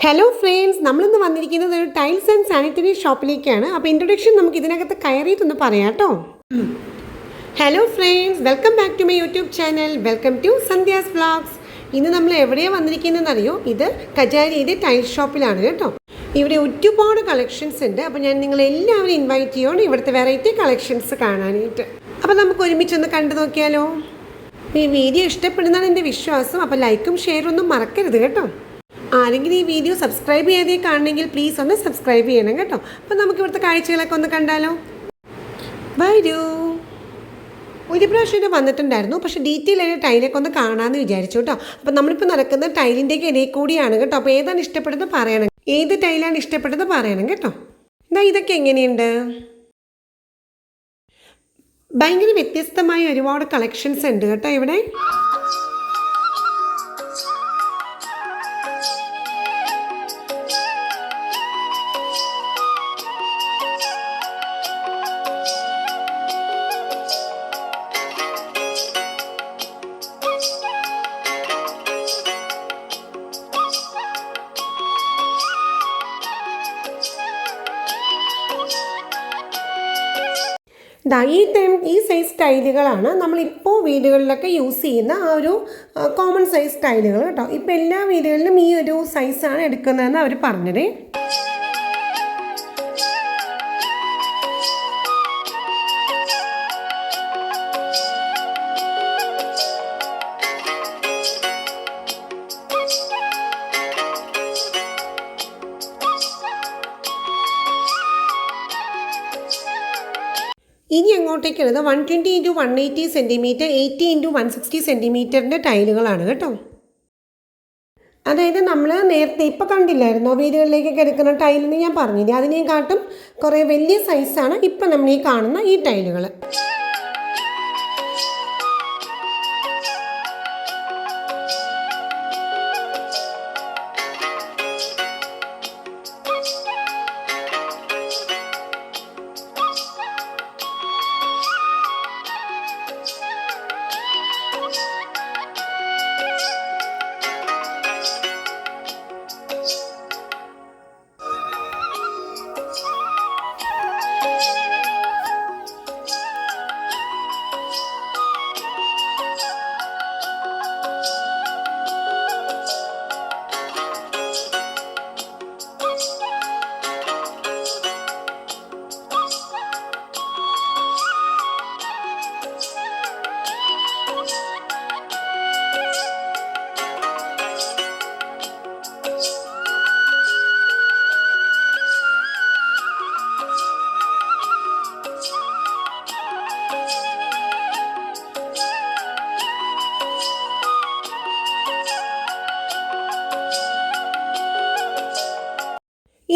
Hello friends, നമ്മളിന്ന് വന്നിരിക്കുന്നത് ഒരു ടൈൽസ് ആൻഡ് സാനിറ്ററി ഷോപ്പിലേക്കാണ്. അപ്പോൾ ഇൻട്രൊഡക്ഷൻ നമുക്ക് ഇതിനകത്ത് കയറിയിട്ടൊന്ന് പറയാം കേട്ടോ. Hello friends, welcome back to my YouTube channel. Welcome to Sandhya's vlogs. ഇന്ന് നമ്മൾ എവിടെയാണ് വന്നിരിക്കുന്നതെന്നറിയോ? ഇത് കജാരിയുടെ ടൈൽ ഷോപ്പിലാണ് കേട്ടോ. ഇവിടെ ഒരുപാട് കളക്ഷൻസ് ഉണ്ട്. അപ്പോൾ ഞാൻ നിങ്ങളെല്ലാവരും ഇൻവൈറ്റ് ചെയ്യുകയാണ് ഇവിടുത്തെ വെറൈറ്റി കളക്ഷൻസ് കാണാനായിട്ട്. അപ്പോൾ നമുക്ക് ഒരുമിച്ചൊന്ന് കണ്ടു നോക്കിയാലോ. ഈ വീഡിയോ ഇഷ്ടപ്പെടുന്നതാണ് എൻ്റെ വിശ്വാസം. അപ്പോൾ ലൈക്കും ഷെയറും ഒന്നും മറക്കരുത് കേട്ടോ. ആരെങ്കിലും ഈ വീഡിയോ സബ്സ്ക്രൈബ് ചെയ്തേ കാണണമെങ്കിൽ പ്ലീസ് ഒന്ന് സബ്സ്ക്രൈബ് ചെയ്യണം കേട്ടോ. അപ്പോൾ നമുക്ക് ഇവിടുത്തെ കാഴ്ചകളൊക്കെ ഒന്ന് കണ്ടാലോ. വരൂ. ഒരു പ്രാവശ്യം ഇത് വന്നിട്ടുണ്ടായിരുന്നു, പക്ഷേ ഡീറ്റെയിൽ ആയിട്ട് ടൈലൊക്കെ ഒന്ന് കാണാമെന്ന് വിചാരിച്ചു കേട്ടോ. അപ്പോൾ നമ്മളിപ്പോൾ നടക്കുന്നത് ടൈലിൻ്റെയൊക്കെ ഇടയിൽ കൂടിയാണ് കേട്ടോ. അപ്പോൾ ഏതാണ് ഇഷ്ടപ്പെടുന്നത് പറയണം, ഏത് ടൈലാണ് ഇഷ്ടപ്പെട്ടത് പറയണം കേട്ടോ. എന്താ ഇതൊക്കെ എങ്ങനെയുണ്ട്? ഭയങ്കര വ്യത്യസ്തമായ ഒരുപാട് കളക്ഷൻസ് ഉണ്ട് കേട്ടോ ഇവിടെ. ഈ സൈസ് ടൈലുകളാണ് നമ്മളിപ്പോൾ വീടുകളിലൊക്കെ യൂസ് ചെയ്യുന്ന ആ ഒരു കോമൺ സൈസ് ടൈലുകൾ കേട്ടോ. ഇപ്പോൾ എല്ലാ വീടുകളിലും ഈ ഒരു സൈസാണ് എടുക്കുന്നതെന്ന് അവർ പറഞ്ഞത്. ഇനി അങ്ങോട്ടേക്കുള്ളത് 120 × 180 സെൻറ്റിമീറ്റർ, 80 × 160 സെൻറ്റിമീറ്ററിൻ്റെ ടൈലുകളാണ് കേട്ടോ. അതായത് നമ്മൾ നേരത്തെ ഇപ്പോൾ കണ്ടില്ലായിരുന്നോ വീടുകളിലേക്കൊക്കെ എടുക്കുന്ന ടൈലെന്ന് ഞാൻ പറഞ്ഞില്ലേ, അതിനെക്കാട്ടും കുറേ വലിയ സൈസാണ് ഇപ്പം നമ്മൾ ഈ കാണുന്ന ഈ ടൈലുകൾ.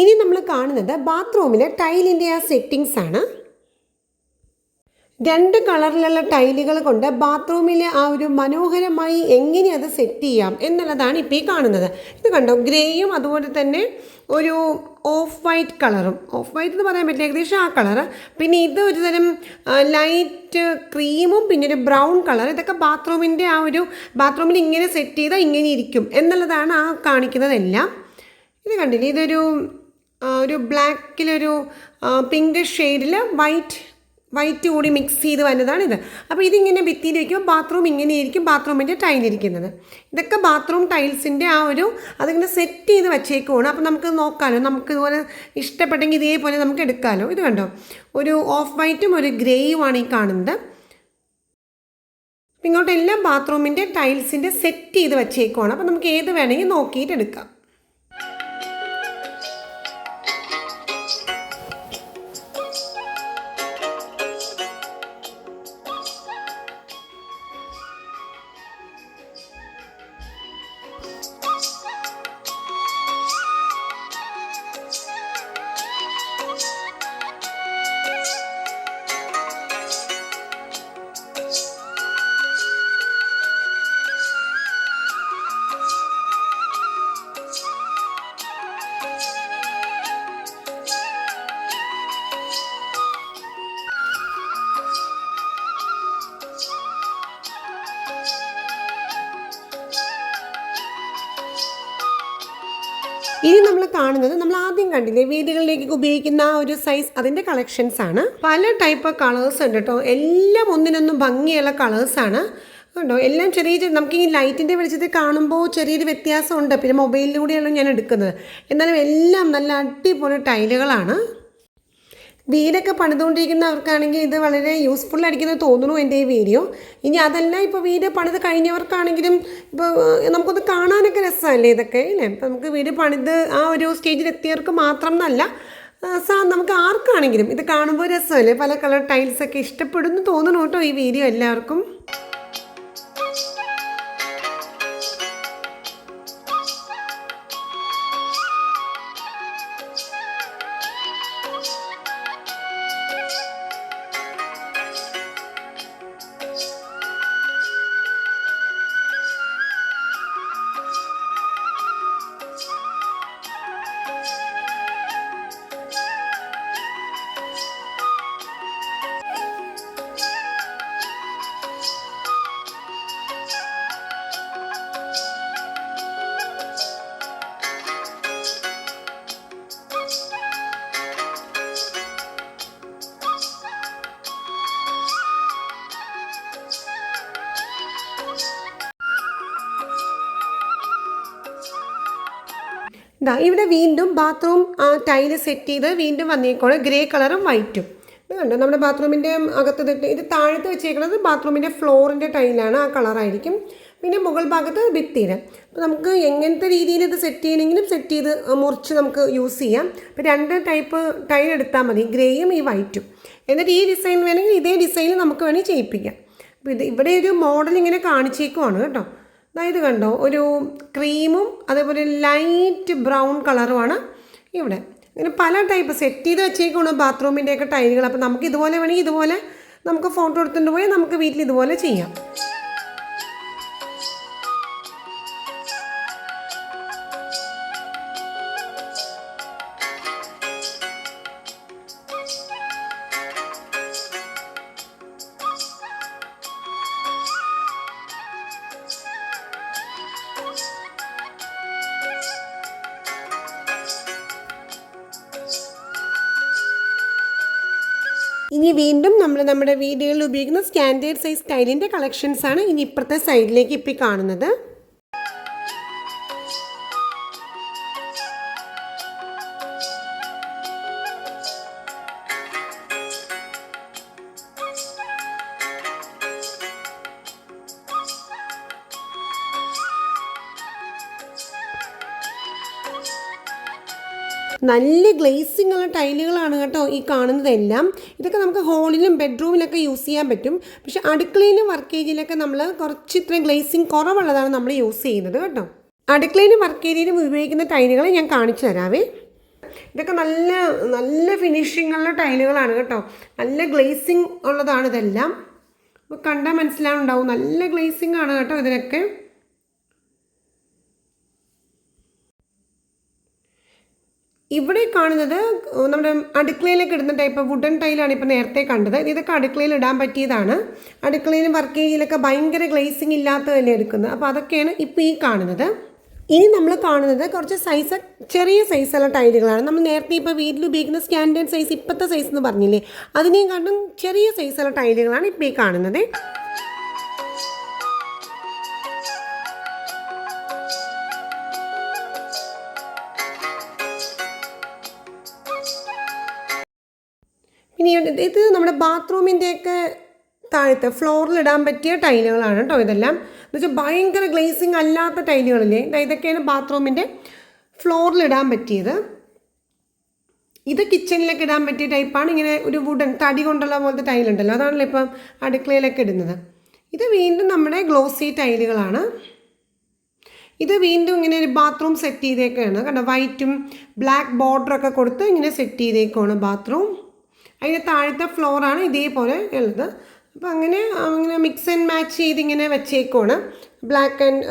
ഇനി നമ്മൾ കാണുന്നത് ബാത്റൂമിലെ ടൈലിൻ്റെ ആ സെറ്റിങ്സ് ആണ്. 2 കളറിലുള്ള ടൈലുകൾ കൊണ്ട് ബാത്റൂമിൽ ആ ഒരു മനോഹരമായി എങ്ങനെ അത് സെറ്റ് ചെയ്യാം എന്നുള്ളതാണ് ഇപ്പോൾ ഈ കാണുന്നത്. ഇത് കണ്ടോ, ഗ്രേയും അതുപോലെ തന്നെ ഒരു ഓഫ് വൈറ്റ് കളറും. ഓഫ് വൈറ്റ് എന്ന് പറയാൻ പറ്റില്ല, ഏകദേശം ആ കളറ്. പിന്നെ ഇത് ഒരു തരം ലൈറ്റ് ക്രീമും പിന്നെ ഒരു ബ്രൗൺ കളർ. ഇതൊക്കെ ബാത്റൂമിൻ്റെ ആ ഒരു ബാത്റൂമിൽ ഇങ്ങനെ സെറ്റ് ചെയ്താൽ ഇങ്ങനെ ഇരിക്കും എന്നുള്ളതാണ് ആ കാണിക്കുന്നതെല്ലാം. ഇത് കണ്ടില്ലേ, ഇതൊരു ബ്ലാക്കിലൊരു പിങ്ക് ഷെയ്ഡിൽ വൈറ്റ് കൂടി മിക്സ് ചെയ്ത് വന്നതാണിത്. അപ്പോൾ ഇതിങ്ങനെ ഭിത്തിയിൽ വയ്ക്കുമ്പോൾ ബാത്റൂം ഇങ്ങനെയായിരിക്കും ബാത്റൂമിൻ്റെ ടൈലിരിക്കുന്നത്. ഇതൊക്കെ ബാത്റൂം ടൈൽസിൻ്റെ ആ ഒരു അതിങ്ങനെ സെറ്റ് ചെയ്ത് വച്ചേക്കുവാണ്. അപ്പോൾ നമുക്ക് നോക്കാമല്ലോ, നമുക്ക് ഇതുപോലെ ഇഷ്ടപ്പെട്ടെങ്കിൽ ഇതേപോലെ നമുക്ക് എടുക്കാമല്ലോ. ഇത് കണ്ടോ, ഒരു ഓഫ് വൈറ്റും ഒരു ഗ്രേയുമാണ് ഈ കാണുന്നത്. ഇങ്ങോട്ടെല്ലാം ബാത്റൂമിൻ്റെ ടൈൽസിൻ്റെ സെറ്റ് ചെയ്ത് വച്ചേക്കുവാണ്. അപ്പോൾ നമുക്ക് ഏത് വേണമെങ്കിൽ നോക്കിയിട്ട് എടുക്കാം. ഇനി നമ്മൾ കാണുന്നത് നമ്മൾ ആദ്യം കണ്ടില്ലേ വീടുകളിലേക്ക് ഉപയോഗിക്കുന്ന ആ ഒരു സൈസ് അതിൻ്റെ കളക്ഷൻസ് ആണ്. പല ടൈപ്പ് കളേഴ്സ് ഉണ്ട് കേട്ടോ. എല്ലാം ഒന്നിനൊന്നും ഭംഗിയുള്ള കളേഴ്സാണ് ഉണ്ടോ. എല്ലാം ചെറിയ നമുക്ക് ഈ ലൈറ്റിൻ്റെ വെളിച്ചത്തിൽ കാണുമ്പോൾ ചെറിയൊരു വ്യത്യാസമുണ്ട്. പിന്നെ മൊബൈലിലൂടെയാണ് ഞാൻ എടുക്കുന്നത്. എന്നാലും എല്ലാം നല്ല അടിപൊളി ടൈലുകളാണ്. വീടൊക്കെ പണിതുകൊണ്ടിരിക്കുന്നവർക്കാണെങ്കിൽ ഇത് വളരെ യൂസ്ഫുൾ ആയിരിക്കുമെന്ന് തോന്നുന്നു എൻ്റെ ഈ വീഡിയോ. ഇനി അതല്ല ഇപ്പോൾ വീട് പണിത് കഴിഞ്ഞവർക്കാണെങ്കിലും ഇപ്പോൾ നമുക്കൊന്ന് കാണാനൊക്കെ രസമല്ലേ ഇതൊക്കെ അല്ലേ. ഇപ്പം നമുക്ക് വീട് പണിത് ആ ഒരു സ്റ്റേജിൽ എത്തിയവർക്ക് മാത്രം എന്നല്ല, നമുക്ക് ആർക്കാണെങ്കിലും ഇത് കാണുമ്പോൾ രസമല്ലേ. പല കളർ ടൈൽസൊക്കെ ഇഷ്ടപ്പെടുന്നു തോന്നുന്നു കേട്ടോ ഈ വീഡിയോ എല്ലാവർക്കും. ഇവിടെ വീണ്ടും ബാത്റൂം ടൈല് സെറ്റ് ചെയ്ത് വീണ്ടും വന്നേക്കോളെ ഗ്രേ കളറും വൈറ്റും. ഇത് കണ്ടോ നമ്മുടെ ബാത്റൂമിൻ്റെ അകത്ത് ഇത് താഴത്ത് വെച്ചേക്കുന്നത് ബാത്റൂമിൻ്റെ ഫ്ലോറിൻ്റെ ടൈലാണ്, ആ കളറായിരിക്കും. പിന്നെ മുകൾ ഭാഗത്ത് ഭിത്തിയിൽ. അപ്പോൾ നമുക്ക് എങ്ങനത്തെ രീതിയിൽ ഇത് സെറ്റ് ചെയ്യണമെങ്കിലും സെറ്റ് ചെയ്ത് മുറിച്ച് നമുക്ക് യൂസ് ചെയ്യാം. അപ്പോൾ 2 ടൈപ്പ് ടൈൽ എടുത്താൽ മതി, ഗ്രേയും ഈ വൈറ്റും. എന്നിട്ട് ഈ ഡിസൈൻ വേണമെങ്കിൽ ഇതേ ഡിസൈനിൽ നമുക്ക് വേണമെങ്കിൽ ചെയ്യിപ്പിക്കാം. അപ്പോൾ ഇവിടെ ഒരു മോഡൽ ഇങ്ങനെ കാണിച്ചേക്കുവാണ് കേട്ടോ. അതായത് കണ്ടോ ഒരു ക്രീമും അതേപോലെ ലൈറ്റ് ബ്രൗൺ കളറുമാണ് ഇവിടെ. ഇങ്ങനെ പല ടൈപ്പ് സെറ്റ് ചെയ്ത് വെച്ചേക്കാണ് ബാത്റൂമിൻ്റെയൊക്കെ ടൈലുകൾ. അപ്പോൾ നമുക്ക് ഇതുപോലെ വേണമെങ്കിൽ ഇതുപോലെ നമുക്ക് ഫോട്ടോ എടുത്തുകൊണ്ട് പോയി നമുക്ക് വീട്ടിൽ ഇതുപോലെ ചെയ്യാം. ഇനി വീണ്ടും നമ്മൾ നമ്മുടെ വീടുകളിൽ ഉപയോഗിക്കുന്ന സ്റ്റാൻഡേർഡ് സൈസ് ടൈലിൻ്റെ കളക്ഷൻസാണ് ഇനി ഇപ്പുറത്തെ സൈഡിലേക്ക് ഇപ്പോൾ കാണുന്നത്. നല്ല ഗ്ലേസിംഗ് ഉള്ള ടൈലുകളാണ് കേട്ടോ ഈ കാണുന്നതെല്ലാം. ഇതൊക്കെ നമുക്ക് ഹോളിലും ബെഡ്റൂമിലൊക്കെ യൂസ് ചെയ്യാൻ പറ്റും. പക്ഷേ അടുക്കളയിലും വർക്ക് ഏരിയയിലൊക്കെ നമ്മൾ കുറച്ച് ഇത്രയും ഗ്ലേസിംഗ് കുറവുള്ളതാണ് നമ്മൾ യൂസ് ചെയ്യുന്നത് കേട്ടോ. അടുക്കളയിലും വർക്ക് ഏരിയയിലും ഉപയോഗിക്കുന്ന ടൈലുകൾ ഞാൻ കാണിച്ചു തരാവേ. ഇതൊക്കെ നല്ല നല്ല ഫിനിഷിംഗ് ഉള്ള ടൈലുകളാണ് കേട്ടോ. നല്ല ഗ്ലേസിംഗ് ഉള്ളതാണ് ഇതെല്ലാം. അപ്പോൾ കണ്ടാൽ മനസ്സിലാവുണ്ടാവും നല്ല ഗ്ലേസിംഗ് ആണ് കേട്ടോ ഇതിനൊക്കെ. ഇവിടെ കാണുന്നത് നമ്മുടെ അടുക്കളയിലേക്ക് ഇടുന്ന ടൈപ്പ് വുഡൻ ടൈലാണ് ഇപ്പോൾ നേരത്തെ കണ്ടത്. ഇതൊക്കെ അടുക്കളയിൽ ഇടാൻ പറ്റിയതാണ്. അടുക്കളയിലും വർക്ക് ഏരിയയിലൊക്കെ ഭയങ്കര ഗ്ലേസിംഗ് ഇല്ലാത്തതല്ലേ എടുക്കുന്നത്. അപ്പോൾ അതൊക്കെയാണ് ഇപ്പോൾ ഈ കാണുന്നത്. ഇനി നമ്മൾ കാണുന്നത് കുറച്ച് ചെറിയ സൈസുള്ള ടൈലുകളാണ്. നമ്മൾ നേരത്തെ ഇപ്പോൾ വീട്ടിൽ ഉപയോഗിക്കുന്ന സ്റ്റാൻഡേർഡ് സൈസ് ഇപ്പോഴത്തെ സൈസ് എന്ന് പറഞ്ഞില്ലേ, അതിനെയും കണ്ടും ചെറിയ സൈസുള്ള ടൈലുകളാണ് ഇപ്പോൾ ഈ കാണുന്നത്. ഇനി ഇത് നമ്മുടെ ബാത്റൂമിൻ്റെയൊക്കെ താഴത്തെ ഫ്ലോറിലിടാൻ പറ്റിയ ടൈലുകളാണ് കേട്ടോ ഇതെല്ലാം. എന്ന് വെച്ചാൽ ഭയങ്കര ഗ്ലേസിങ് അല്ലാത്ത ടൈലുകളില്ലേ, ഇതൊക്കെയാണ് ബാത്റൂമിൻ്റെ ഫ്ലോറിലിടാൻ പറ്റിയത്. ഇത് കിച്ചണിലൊക്കെ ഇടാൻ പറ്റിയ ടൈപ്പാണ്. ഇങ്ങനെ ഒരു വുഡൻ തടി കൊണ്ടുള്ള പോലത്തെ ടൈലുണ്ടല്ലോ, അതാണല്ലോ ഇപ്പം അടുക്കളയിലൊക്കെ ഇടുന്നത്. ഇത് വീണ്ടും നമ്മുടെ ഗ്ലോസി ടൈലുകളാണ്. ഇത് വീണ്ടും ഇങ്ങനെ ഒരു ബാത്റൂം സെറ്റ് ചെയ്തേക്കാണ് കണ്ടോ. വൈറ്റും ബ്ലാക്ക് ബോർഡറൊക്കെ കൊടുത്ത് ഇങ്ങനെ സെറ്റ് ചെയ്തേക്കാണ് ബാത്റൂം. അതിൻ്റെ താഴത്തെ ഫ്ലോറാണ് ഇതേപോലെ ഉള്ളത്. അപ്പോൾ അങ്ങനെ മിക്സ് ആൻഡ് മാച്ച് ചെയ്ത് ഇങ്ങനെ വെച്ചേക്കാണ്.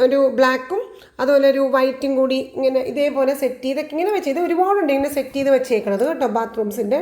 ഒരു ബ്ലാക്കും അതുപോലെ ഒരു വൈറ്റും കൂടി ഇങ്ങനെ ഇതേപോലെ സെറ്റ് ചെയ്തൊക്കെ ഇങ്ങനെ വെച്ചത് ഒരുപാടുണ്ട് ഇങ്ങനെ സെറ്റ് ചെയ്ത് വെച്ചേക്കണത് കേട്ടോ ബാത്റൂംസിൻ്റെ.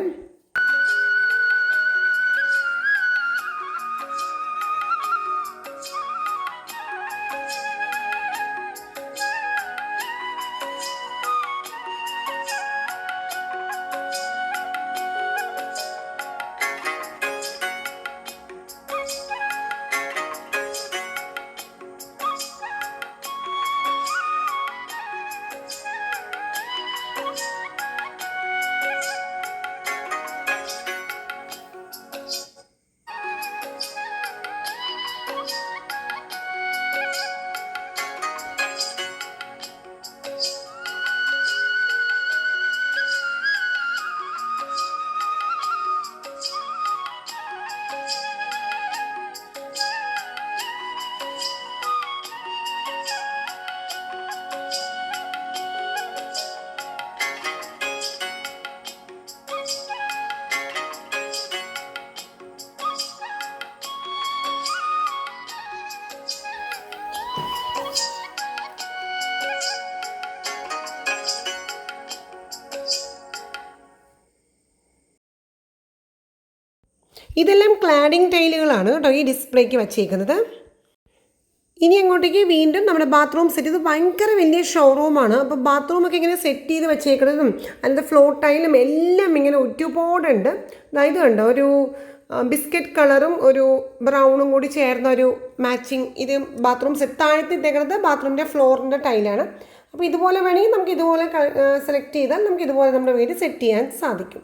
ഇതെല്ലാം ക്ലാഡിംഗ് ടൈലുകളാണ് കേട്ടോ ഈ ഡിസ്പ്ലേക്ക് വച്ചേക്കുന്നത്. ഇനി അങ്ങോട്ടേക്ക് വീണ്ടും നമ്മുടെ ബാത്റൂം സെറ്റ്. ഇത് ഭയങ്കര വലിയ ഷോറൂമാണ്. അപ്പോൾ ബാത്റൂമൊക്കെ ഇങ്ങനെ സെറ്റ് ചെയ്ത് വെച്ചേക്കുന്നതും അതിൻ്റെ ഫ്ലോർ ടൈലും എല്ലാം ഇങ്ങനെ ഒരുപാടുണ്ട്. ഇത് കണ്ടോ, ഒരു ബിസ്ക്കറ്റ് കളറും ഒരു ബ്രൗണും കൂടി ചേർന്ന ഒരു മാച്ചിങ്. ഇത് ബാത്റൂം സെറ്റ് താഴത്തിട്ടേക്കുന്നത് ബാത്റൂമിൻ്റെ ഫ്ലോറിൻ്റെ ടൈലാണ്. അപ്പോൾ ഇതുപോലെ വേണമെങ്കിൽ നമുക്ക് ഇതുപോലെ സെലക്ട് ചെയ്താൽ നമുക്ക് ഇതുപോലെ നമ്മുടെ വീട് സെറ്റ് ചെയ്യാൻ സാധിക്കും.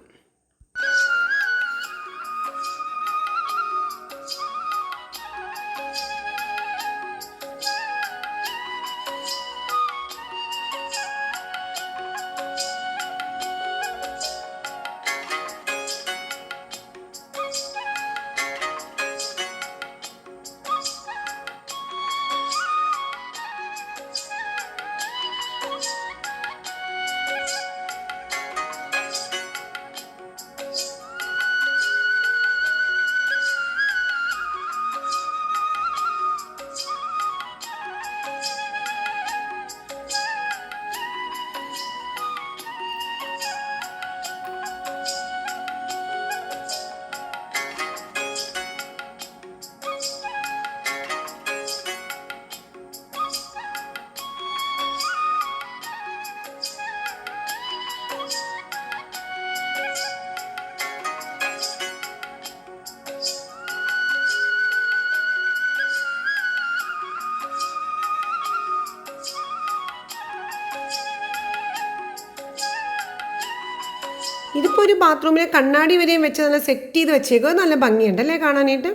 ഇതിപ്പോൾ ഒരു ബാത്റൂമിലെ കണ്ണാടി വരെയും വെച്ച് നല്ല സെറ്റ് ചെയ്ത് വെച്ചേക്കുക. നല്ല ഭംഗിയുണ്ട് അല്ലേ കാണാനായിട്ട്.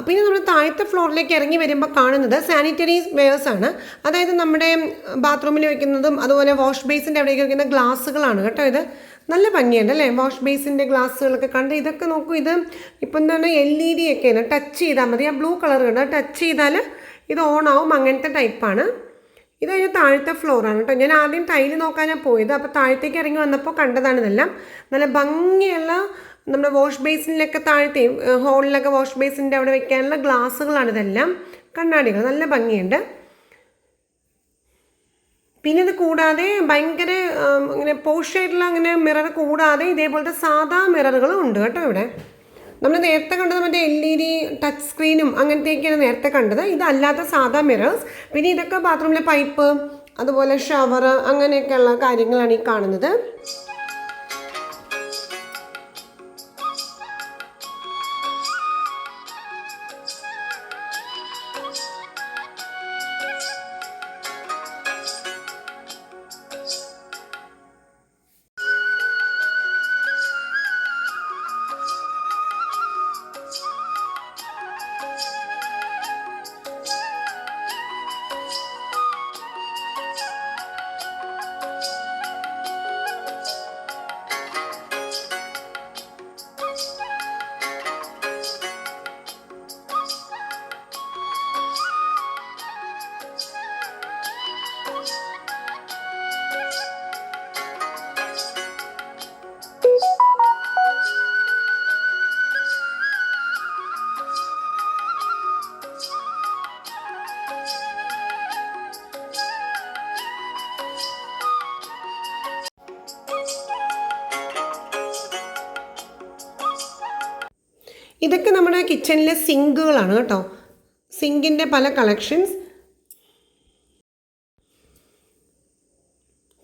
പിന്നെ നമ്മൾ താഴത്തെ ഫ്ലോറിലേക്ക് ഇറങ്ങി വരുമ്പോൾ കാണുന്നത് സാനിറ്ററി വെയേഴ്സ് ആണ്. അതായത് നമ്മുടെ ബാത്റൂമിൽ വെക്കുന്നതും അതുപോലെ വാഷ് ബേസിൻ്റെ അവിടേക്ക് വെക്കുന്ന ഗ്ലാസ്സുകളാണ് കേട്ടോ. ഇത് നല്ല ഭംഗിയുണ്ട് അല്ലേ, വാഷ് ബേസിൻ്റെ ഗ്ലാസ്സുകളൊക്കെ കണ്ട്. ഇതൊക്കെ നോക്കൂ, ഇത് ഇപ്പം എന്താണ് LED ഒക്കെയാണ്. ടച്ച് ചെയ്താൽ മതി, ആ ബ്ലൂ കളർ കണ്ട് ടച്ച് ചെയ്താൽ ഇത് ഓൺ ആവും. അങ്ങനത്തെ ടൈപ്പാണ്. ഇത് കഴിഞ്ഞ് താഴത്തെ ഫ്ലോറാണ് കേട്ടോ. ഞാൻ ആദ്യം ടൈല് നോക്കാനാണ് പോയത്. അപ്പോൾ താഴത്തേക്ക് ഇറങ്ങി വന്നപ്പോൾ കണ്ടതാണ് ഇതെല്ലാം. നല്ല ഭംഗിയുള്ള നമ്മുടെ വാഷ് ബേസിനിലൊക്കെ താഴത്തെ ഹോളിലൊക്കെ വാഷ് ബേസിൻ്റെ അവിടെ വെക്കാനുള്ള ഗ്ലാസ്സുകളാണ് ഇതെല്ലാം, കണ്ണാടികൾ. നല്ല ഭംഗിയുണ്ട്. പിന്നെ ഇത് കൂടാതെ ഭയങ്കര ഇങ്ങനെ പോഷായിട്ടുള്ള അങ്ങനെ മിറർ കൂടാതെ ഇതേപോലത്തെ സാധാ മിററുകളും ഉണ്ട് കേട്ടോ ഇവിടെ. നമ്മൾ നേരത്തെ കണ്ടത് മറ്റേ LED ടച്ച് സ്ക്രീനും അങ്ങനത്തെയൊക്കെയാണ് നേരത്തെ കണ്ടത്. ഇതല്ലാത്ത സാധാ മിറേഴ്സ്. പിന്നെ ഇതൊക്കെ ബാത്റൂമിലെ പൈപ്പ്, അതുപോലെ ഷവർ, അങ്ങനെയൊക്കെയുള്ള കാര്യങ്ങളാണ് ഈ കാണുന്നത്. ഇതൊക്കെ നമ്മുടെ കിച്ചണിലെ സിങ്കുകളാണ് കേട്ടോ. സിങ്കിൻ്റെ പല കളക്ഷൻസ്.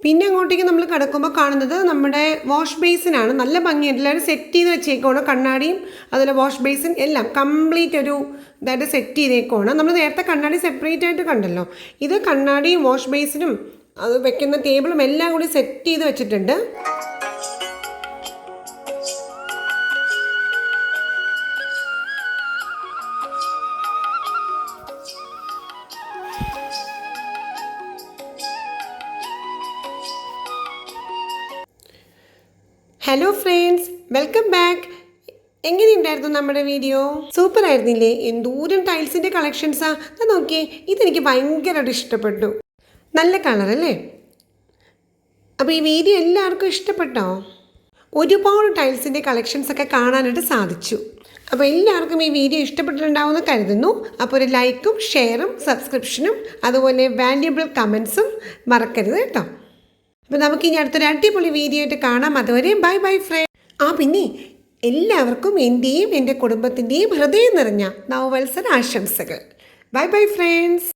പിന്നെ അങ്ങോട്ടേക്ക് നമ്മൾ കിടക്കുമ്പോൾ കാണുന്നത് നമ്മുടെ വാഷ് ബേസിനാണ്. നല്ല ഭംഗിയായിട്ട് എല്ലാവരും സെറ്റ് ചെയ്ത് വെച്ചേക്കുവാണ്. കണ്ണാടിയും അതുപോലെ വാഷ് ബേസിൻ എല്ലാം കംപ്ലീറ്റ് ഒരു ഇതായിട്ട് സെറ്റ് ചെയ്തേക്കുവാണ്. നമ്മൾ നേരത്തെ കണ്ണാടി സെപ്പറേറ്റ് ആയിട്ട് കണ്ടല്ലോ. ഇത് കണ്ണാടിയും വാഷ് ബേസിനും അത് വെക്കുന്ന ടേബിളും എല്ലാം കൂടി സെറ്റ് ചെയ്ത് വെച്ചിട്ടുണ്ട്. Hello friends, welcome back. എങ്ങനെയുണ്ടായിരുന്നു നമ്മുടെ വീഡിയോ? സൂപ്പർ ആയിരുന്നില്ലേ? എന്തോരം ടൈൽസിൻ്റെ കളക്ഷൻസാ. അത് നോക്കിയേ, ഇതെനിക്ക് ഭയങ്കരമായിട്ട് ഇഷ്ടപ്പെട്ടു. നല്ല കളറല്ലേ? അപ്പോൾ ഈ വീഡിയോ എല്ലാവർക്കും ഇഷ്ടപ്പെട്ടോ? ഒരുപാട് ടൈൽസിൻ്റെ കളക്ഷൻസൊക്കെ കാണാനായിട്ട് സാധിച്ചു. അപ്പോൾ എല്ലാവർക്കും ഈ വീഡിയോ ഇഷ്ടപ്പെട്ടിട്ടുണ്ടാവുമെന്ന് കരുതുന്നു. അപ്പോൾ ഒരു ലൈക്കും ഷെയറും സബ്സ്ക്രിപ്ഷനും അതുപോലെ വാല്യുബിൾ കമൻസും മറക്കരുത് കേട്ടോ. അപ്പോൾ നമുക്കിനി അടുത്തൊരു അടിപൊളി വീഡിയോ ആയിട്ട് കാണാം. അതുവരെ ബൈ ബൈ ഫ്രണ്ട്. പിന്നെ എല്ലാവർക്കും എൻ്റെയും എൻ്റെ കുടുംബത്തിൻ്റെയും ഹൃദയം നിറഞ്ഞ നവവത്സര ആശംസകൾ. Bye bye friends.